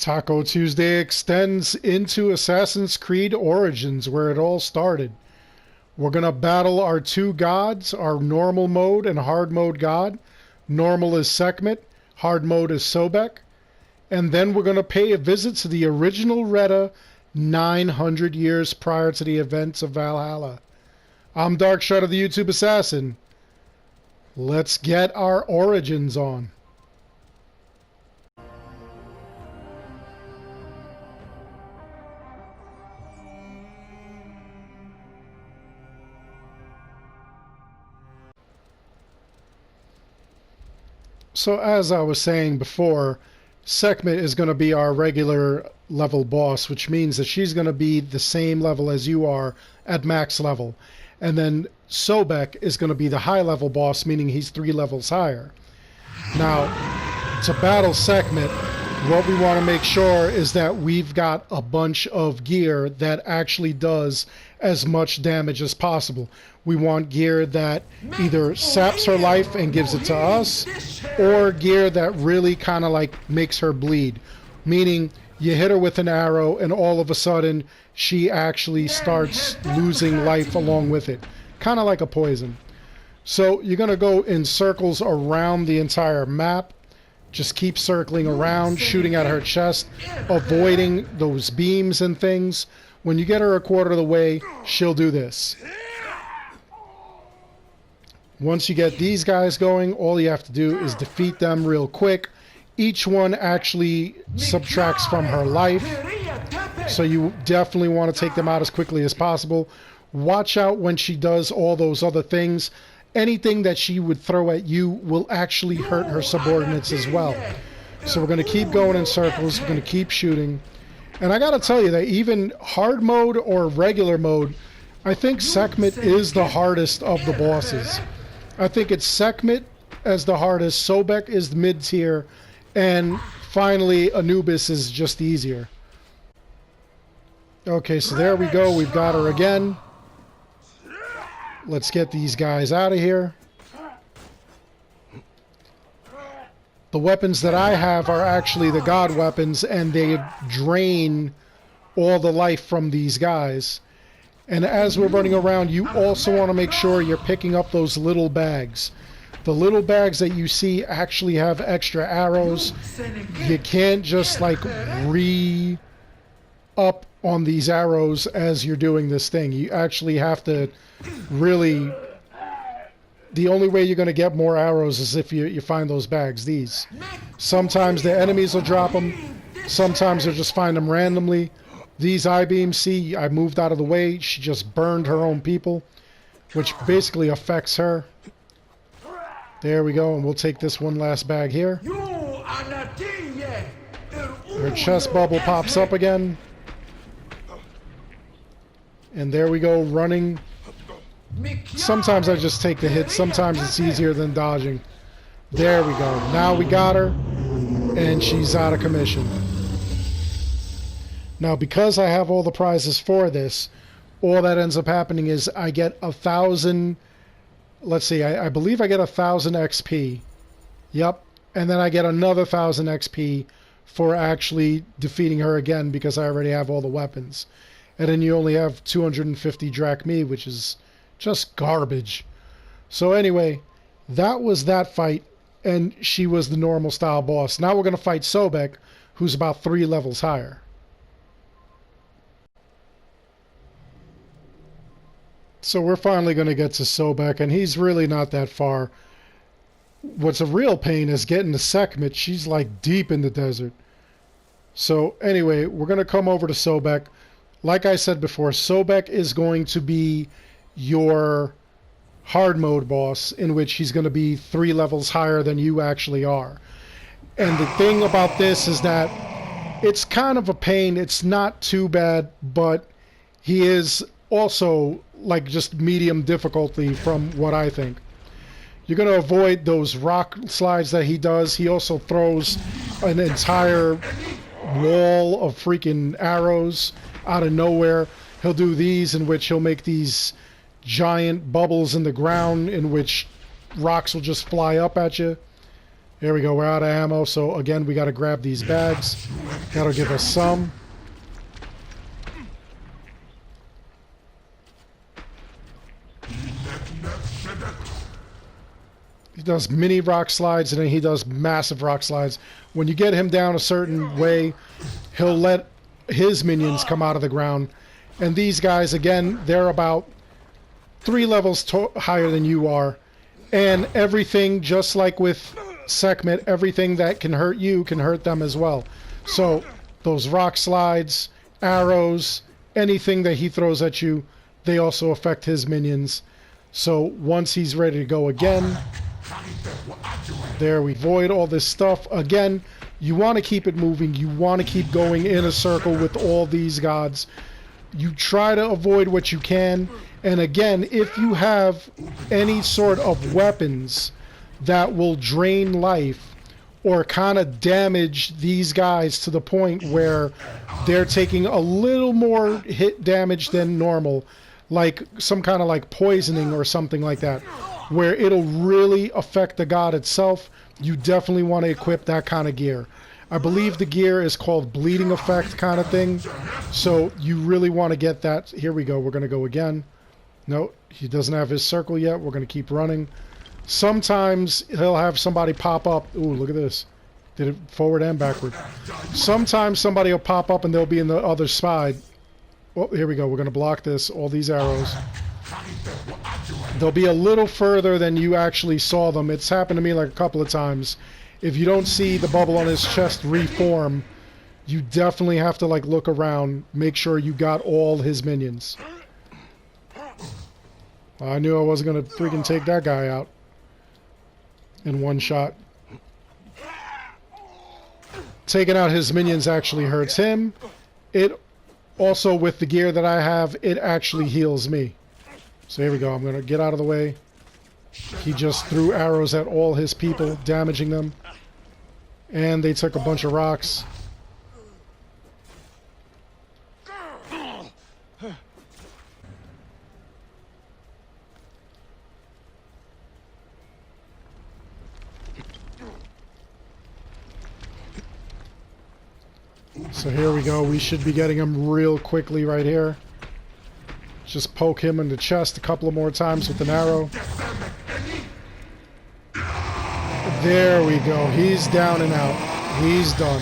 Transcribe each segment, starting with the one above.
Taco Tuesday extends into Assassin's Creed Origins, where it all started. We're going to battle our two gods, our normal mode and hard mode god. Normal is Sekhmet, hard mode is Sobek. And then we're going to pay a visit to the original Reda 900 years prior to the events of Valhalla. I'm Dark Shredder, the YouTube Assassin. Let's get our origins on. So as I was saying before, Sekhmet is going to be our regular level boss, which means that she's going to be the same level as you are at max level. And then Sobek is going to be the high level boss, meaning he's 3 levels higher. Now, to battle Sekhmet, what we want to make sure is that we've got a bunch of gear that actually does as much damage as possible. We want gear that either saps her life and gives it to us, or gear that really kind of like makes her bleed. Meaning, you hit her with an arrow and all of a sudden she actually starts losing life along with it. Kind of like a poison. So you're going to go in circles around the entire map. Just keep circling around, shooting at her chest, avoiding those beams and things. When you get her a quarter of the way, she'll do this. Once you get these guys going, all you have to do is defeat them real quick. Each one actually subtracts from her life, so you definitely want to take them out as quickly as possible. Watch out when she does all those other things. Anything that she would throw at you will actually hurt her subordinates as well. So we're going to keep going in circles. We're going to keep shooting. And I got to tell you that even hard mode or regular mode, I think Sekhmet is the hardest of the bosses. I think it's Sekhmet as the hardest, Sobek is the mid-tier, and finally Anubis is just easier. Okay, so there we go. We've got her again. Let's get these guys out of here. The weapons that I have are actually the god weapons, and they drain all the life from these guys. And as we're running around, you also want to make sure you're picking up those little bags. The little bags that you see actually have extra arrows. You can't just like re-up on these arrows as you're doing this thing. You actually have to really... The only way you're going to get more arrows is if you find those bags. These. Sometimes the enemies will drop them. Sometimes you'll just find them randomly. These I-beams, see, I moved out of the way. She just burned her own people, which basically affects her. There we go, and we'll take this one last bag here. Her chest bubble pops up again. And there we go, running. Sometimes I just take the hit. Sometimes it's easier than dodging. There we go. Now we got her, and she's out of commission. Now, because I have all the prizes for this, all that ends up happening is I get 1,000... Let's see, I believe I get 1,000 XP. Yep. And then I get another 1,000 XP for actually defeating her again because I already have all the weapons. And then you only have 250 drachmae, which is just garbage. So anyway, that was that fight, and she was the normal style boss. Now we're going to fight Sobek, who's about 3 levels higher. So we're finally going to get to Sobek, and he's really not that far. What's a real pain is getting to Sekhmet. She's like deep in the desert. So anyway, we're going to come over to Sobek. Like I said before, Sobek is going to be your hard mode boss, in which he's going to be 3 levels higher than you actually are. And the thing about this is that it's kind of a pain. It's not too bad, but he is also like just medium difficulty from what I think. You're going to avoid those rock slides that he does. He also throws an entire wall of freaking arrows out of nowhere. He'll do these, in which he'll make these giant bubbles in the ground in which rocks will just fly up at you. Here we go. We're out of ammo. So again, we got to grab these bags. That'll give us some. He does mini rock slides, and then he does massive rock slides. When you get him down a certain way, he'll let his minions come out of the ground. And these guys, again, they're about 3 levels higher than you are. And everything, just like with Sekhmet, everything that can hurt you can hurt them as well. So those rock slides, arrows, anything that he throws at you, they also affect his minions. So once he's ready to go again, there we void all this stuff. Again, you want to keep it moving. You want to keep going in a circle with all these gods. You try to avoid what you can. And again, if you have any sort of weapons that will drain life or kind of damage these guys to the point where they're taking a little more hit damage than normal, like some kind of like poisoning or something like that, where it'll really affect the god itself, you definitely want to equip that kind of gear. I believe the gear is called bleeding effect kind of thing, so you really want to get that. Here we go. We're going to go again. No, he doesn't have his circle yet. We're going to keep running. Sometimes he'll have somebody pop up. Ooh, look at this. Did it forward and backward. Sometimes somebody will pop up and they'll be in the other side. Oh, here we go. We're going to block this. All these arrows. They'll be a little further than you actually saw them. It's happened to me like a couple of times. If you don't see the bubble on his chest reform, you definitely have to like look around, make sure you got all his minions. I knew I wasn't going to freaking take that guy out in one shot. Taking out his minions actually hurts him. It also, with the gear that I have, it actually heals me. So here we go. I'm going to get out of the way. He just threw arrows at all his people, damaging them. And they took a bunch of rocks. So here we go. We should be getting him real quickly right here. Just poke him in the chest a couple of more times with an arrow. There we go. He's down and out. He's done.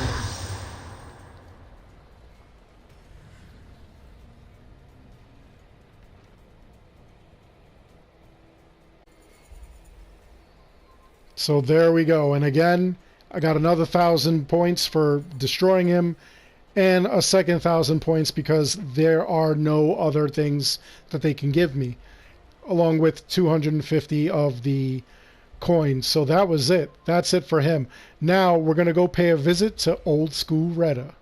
So there we go. And again, I got another 1,000 points for destroying him, and a second 1,000 points because there are no other things that they can give me, along with 250 of the coins. So that was it. That's it for him. Now we're going to go pay a visit to old school Reda.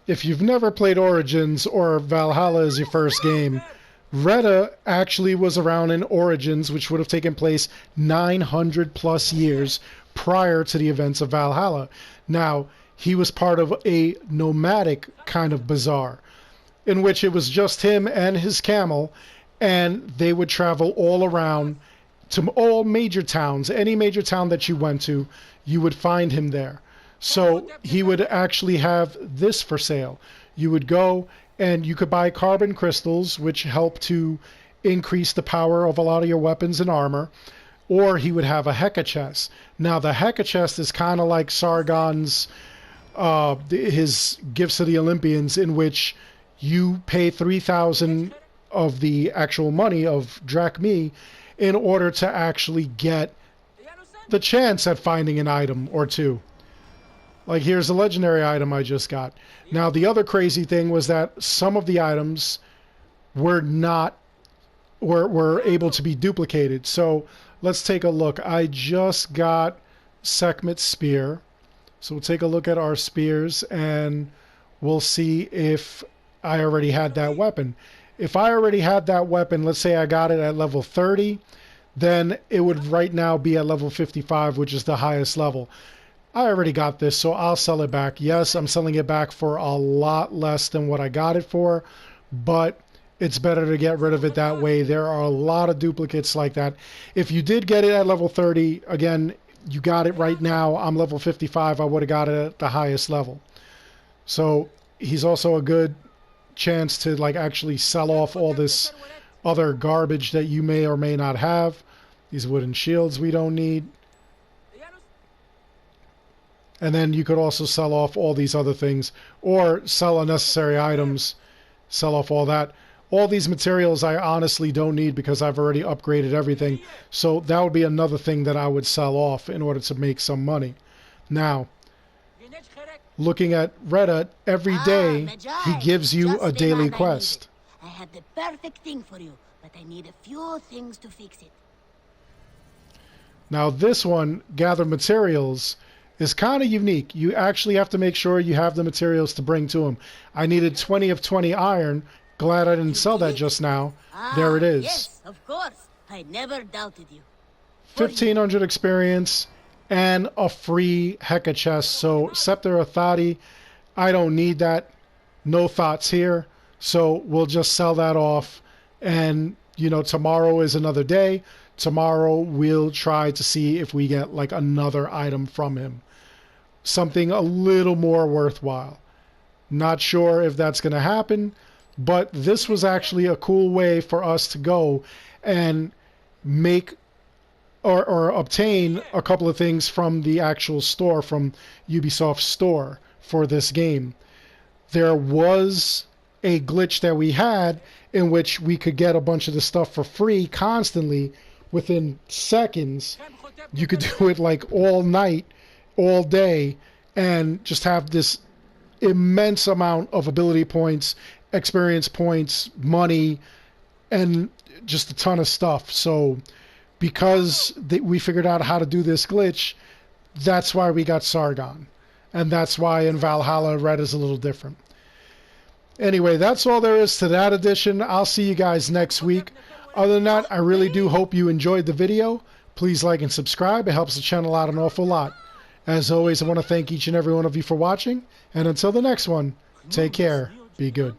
If you've never played Origins or Valhalla as your first game, Reda actually was around in Origins, which would have taken place 900 plus years prior to the events of Valhalla. Now, he was part of a nomadic kind of bazaar, in which it was just him and his camel, and they would travel all around to all major towns. Any major town that you went to, you would find him there. So he would actually have this for sale. You would go and you could buy carbon crystals, which help to increase the power of a lot of your weapons and armor, or he would have a Heka chest. Now, the Heka chest is kind of like Sargon's, his gifts to the Olympians, in which you pay 3,000 of the actual money of drachmi in order to actually get the chance at finding an item or two. Like, here's a legendary item I just got. Now, the other crazy thing was that some of the items were able to be duplicated. So let's take a look. I just got Sekhmet's spear. So we'll take a look at our spears and we'll see if I already had that weapon. If I already had that weapon, let's say I got it at level 30, then it would right now be at level 55, which is the highest level. I already got this, so I'll sell it back. Yes, I'm selling it back for a lot less than what I got it for, but it's better to get rid of it that way. There are a lot of duplicates like that. If you did get it at level 30, again, you got it right now. I'm level 55. I would have got it at the highest level. So he's also a good chance to like actually sell off all this other garbage that you may or may not have. These wooden shields we don't need. And then you could also sell off all these other things or sell unnecessary items, sell off all that. All these materials I honestly don't need because I've already upgraded everything. So that would be another thing that I would sell off in order to make some money. Now, looking at Reda, every day he gives you a daily quest. I have the perfect thing for you, but I need a few things to fix it. Now this one, gather materials, is kind of unique. You actually have to make sure you have the materials to bring to him. I needed 20 of 20 iron. Glad I didn't sell that just now. There it is. Yes, of course. I never doubted you. 1,500 experience and a free Heka chest. So Scepter of Thadi, I don't need that. No thoughts here. So we'll just sell that off. And, you know, tomorrow is another day. Tomorrow we'll try to see if we get like another item from him. Something a little more worthwhile. Not sure if that's going to happen. But this was actually a cool way for us to go and make or obtain a couple of things from the actual store, from Ubisoft's store for this game. There was a glitch that we had in which we could get a bunch of the stuff for free constantly within seconds. You could do it like all night, all day, and just have this immense amount of ability points, experience points, money, and just a ton of stuff. So because we figured out how to do this glitch, that's why we got Sargon. And that's why in Valhalla, Red is a little different. Anyway, that's all there is to that edition. I'll see you guys next week. Other than that, I really do hope you enjoyed the video. Please like and subscribe. It helps the channel out an awful lot. As always, I want to thank each and every one of you for watching. And until the next one, take care. Be good.